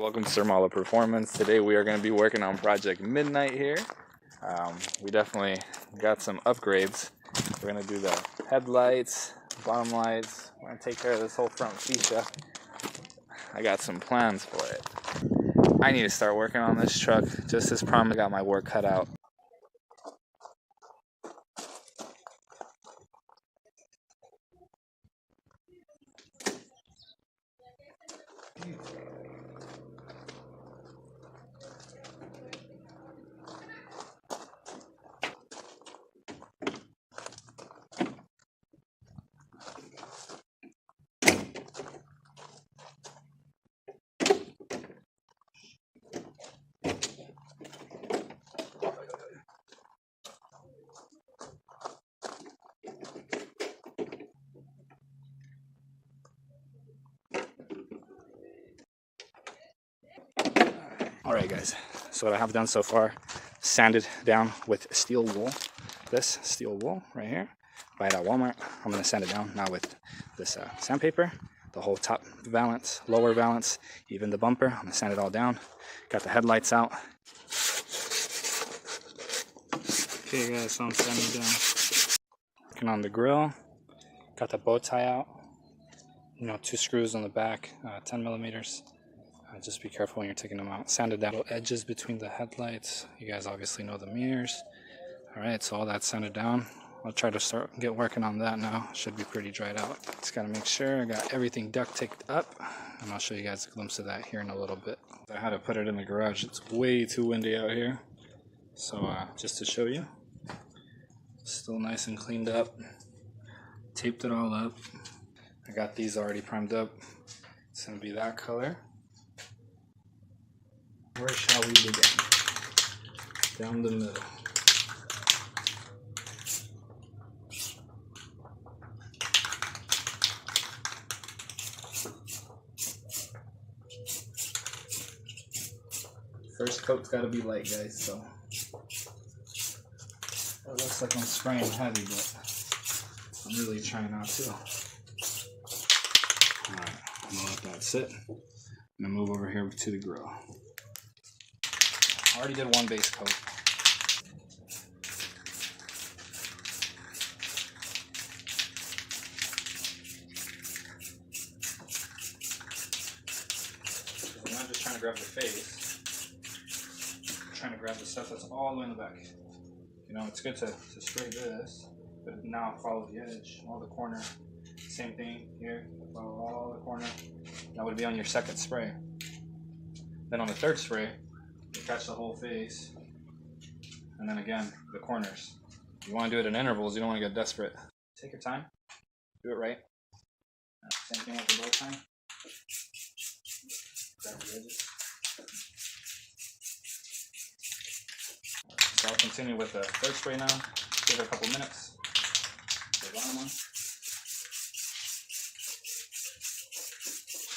Welcome to SiRMaLoPerformance. Today we are going to be working on Project Midnight here. We definitely got some upgrades. We're going to do the headlights, bottom lights. We're going to take care of this whole front fascia. I got some plans for it. I need to start working on this truck. Just as promised, I got my work cut out. Alright guys, so what I have done so far, sanded down with steel wool. This steel wool right here, buy it at Walmart. I'm going to sand it down now with this sandpaper. The whole top valance, lower valance, even the bumper. I'm going to sand it all down. Got the headlights out. Okay guys, so I'm sanding down. Working on the grill. Got the bow tie out. You know, 2 screws on the back, 10 millimeters. Just be careful when you're taking them out. Sanded down edges between the headlights. You guys obviously know the mirrors. Alright, so all that's sanded down. I'll try to get working on that now. Should be pretty dried out. Just gotta make sure I got everything duct taped up, and I'll show you guys a glimpse of that here in a little bit. I had to put it in the garage. It's way too windy out here. So just to show you, still nice and cleaned up. Taped it all up. I got these already primed up. It's gonna be that color. Where shall we begin? Down the middle. First coat's gotta be light, guys, so it looks like I'm spraying heavy, but I'm really trying not to. Alright, I'm gonna let that sit. I'm gonna move over here to the grill. I already did one base coat. I'm not just trying to grab the face. I'm trying to grab the stuff that's all the way in the back. You know, it's good to spray this, but now follow the edge, all the corner. Same thing here, follow all the corner. That would be on your second spray. Then on the third spray, you catch the whole face, and then again, the corners. You want to do it in intervals, you don't want to get desperate. Take your time, do it right. Same thing with the bow tie. Grab the edges. So I'll continue with the third spray now. Give it a couple minutes. The bottom one.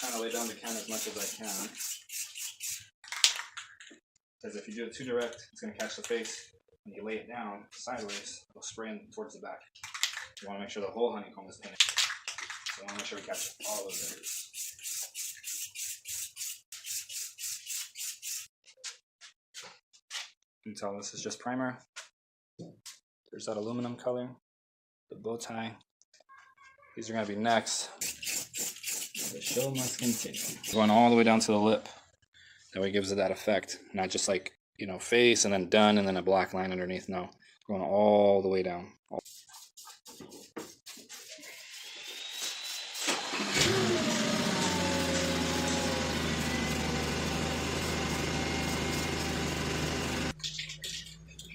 Trying to lay down the can as much as I can. Because if you do it too direct, it's going to catch the face. When you lay it down sideways, it'll spray in towards the back. You want to make sure the whole honeycomb is painted. So I want to make sure we catch all of it. You can tell this is just primer. There's that aluminum color, the bow tie. These are going to be next. The show must continue. Going all the way down to the lip. That way it gives it that effect. Not just like, you know, face and then done and then a black line underneath. No, going all the way down.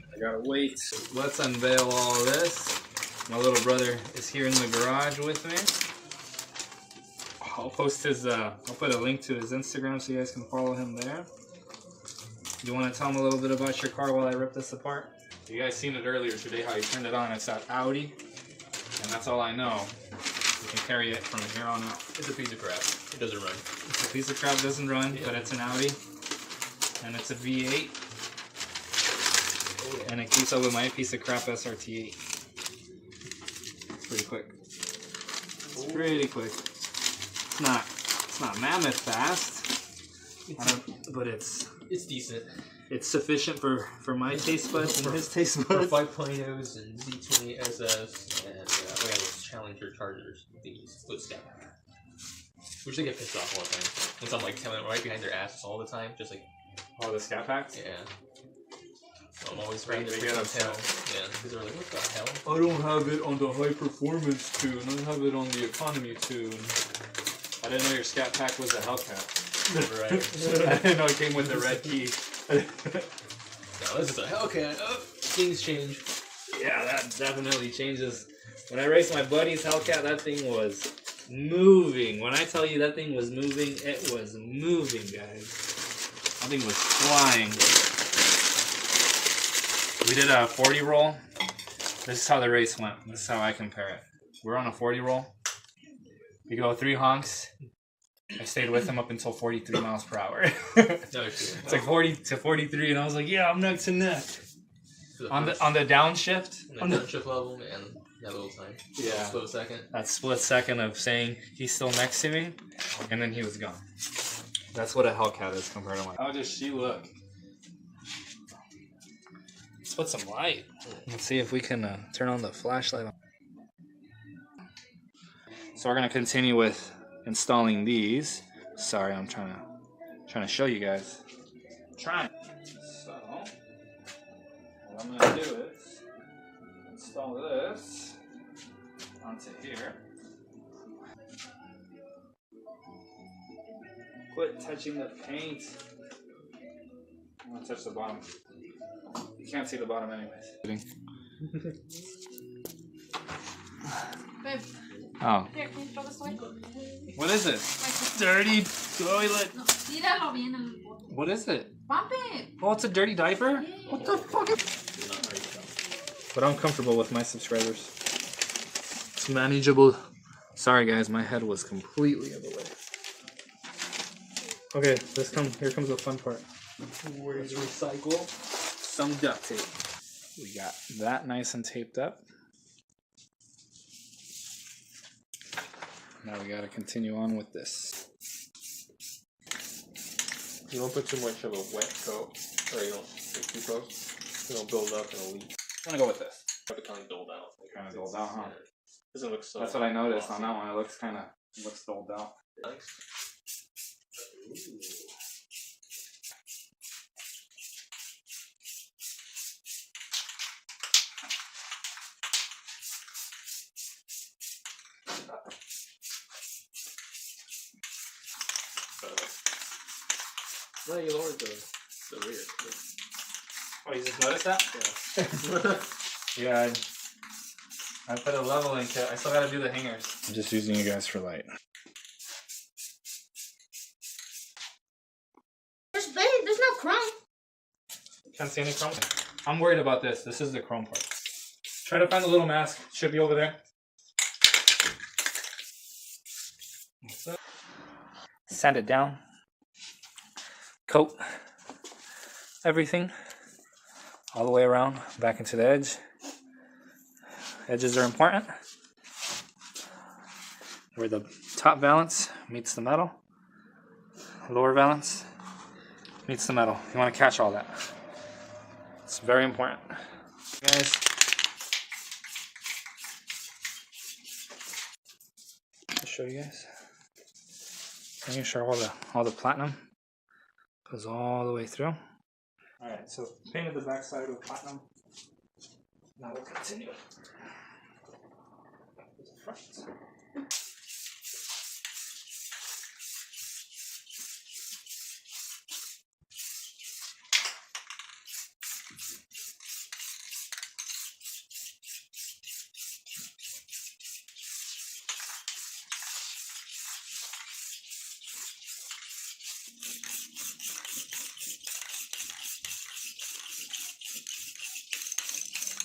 I gotta wait. Let's unveil all this. My little brother is here in the garage with me. I'll post his, I'll put a link to his Instagram so you guys can follow him there. You want to tell him a little bit about your car while I rip this apart? You guys seen it earlier today, how you turned it on. It's that Audi, and that's all I know. You can carry it from here on out. It's a piece of crap. It doesn't run. It's a piece of crap, doesn't run, yeah. But it's an Audi, and it's a V8, oh, yeah. And it keeps up with my piece of crap SRT8. It's pretty quick. It's pretty quick. It's not mammoth fast, But it's decent. It's sufficient for my taste buds and his taste For buds. 5.0s and Z20 SS and we have those Challenger chargers, the split stack. Which they get pissed off all the time. Once I'm like telling them right behind their asses all the time, just like Oh, the scat packs? yeah. So I'm always They ready to get freaking upset. tell. Yeah, because they're like, what the hell? I don't have it on the high performance tune. I have it on the economy tune. I didn't know your scat pack was a Hellcat. Right. I didn't know it came with the red key. No, this is a Hellcat. Oh, things change. Yeah, that definitely changes. When I raced my buddy's Hellcat, that thing was moving. When I tell you that thing was moving, it was moving, guys. That thing was flying. We did a 40 roll. This is how the race went. This is how I compare it. We're on a 40 roll. We go 3 honks. I stayed with him up until 43 miles per hour. It's like 40 to 43, and I was like, "Yeah, I'm neck to neck." On the downshift. On the downshift level, man, that little time. Yeah. Split second. That split second of saying he's still next to me, and then he was gone. That's what a Hellcat is compared to my. How does she look? Let's put some light. Let's see if we can turn on the flashlight. So we're gonna continue with installing these. Sorry, I'm trying to show you guys. Trying. So what I'm gonna do is install this onto here. Quit touching the paint. I'm gonna touch the bottom. You can't see the bottom anyways. Babe, Oh. here, can you throw this away? What is it? Dirty toilet. No, tíralo bien en el bote. What is it? Pump it. Oh, it's a dirty diaper? Yeah. What the fuck is... But I'm comfortable with my subscribers. It's manageable. Sorry guys, my head was completely in the way. Okay, here comes the fun part. Let's recycle some duct tape. We got that nice and taped up. Now we gotta continue on with this. You don't put too much of a wet coat, or you don't get too close. It'll build up and it'll leak. I'm gonna go with this. Have it kind of dulled out. Kind of dulled out, huh? Yeah. Doesn't look so. That's what I noticed on that one. It looks dulled out. Nice. Ooh. No, you lowered the rear. Oh, you just noticed that? Yeah. Yeah, I put a leveling kit. I still gotta do the hangers. I'm just using you guys for light. There's no chrome. Can't see any chrome. I'm worried about this. This is the chrome part. Try to find the little mask. Should be over there. Sand it down. Coat everything all the way around back into the edge. Edges are important. Where the top valance meets the metal, lower valance meets the metal. You want to catch all that. It's very important. Guys, I'll show you guys. Making sure all the platinum goes all the way through. Alright, so painted the back side with platinum. Now we'll continue. The front.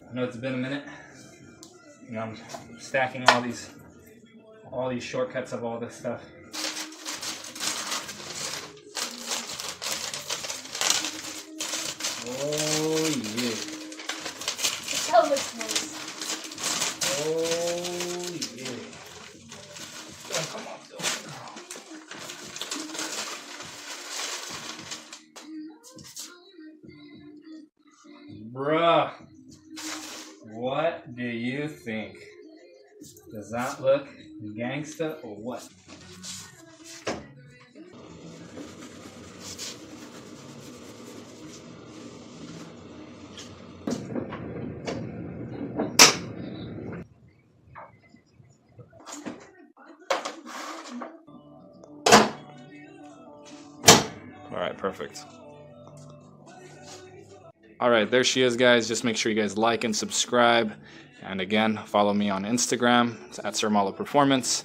I know it's been a minute. You know, I'm stacking all these shortcuts of all this stuff. Oh yeah. That looks nice. Oh yeah. Don't come off though. Bruh, what do you think? Does that look gangsta or what? All right, perfect. All right, there she is, guys. Just make sure you guys like and subscribe. And again, follow me on Instagram. It's at SiRMaLoPerformance.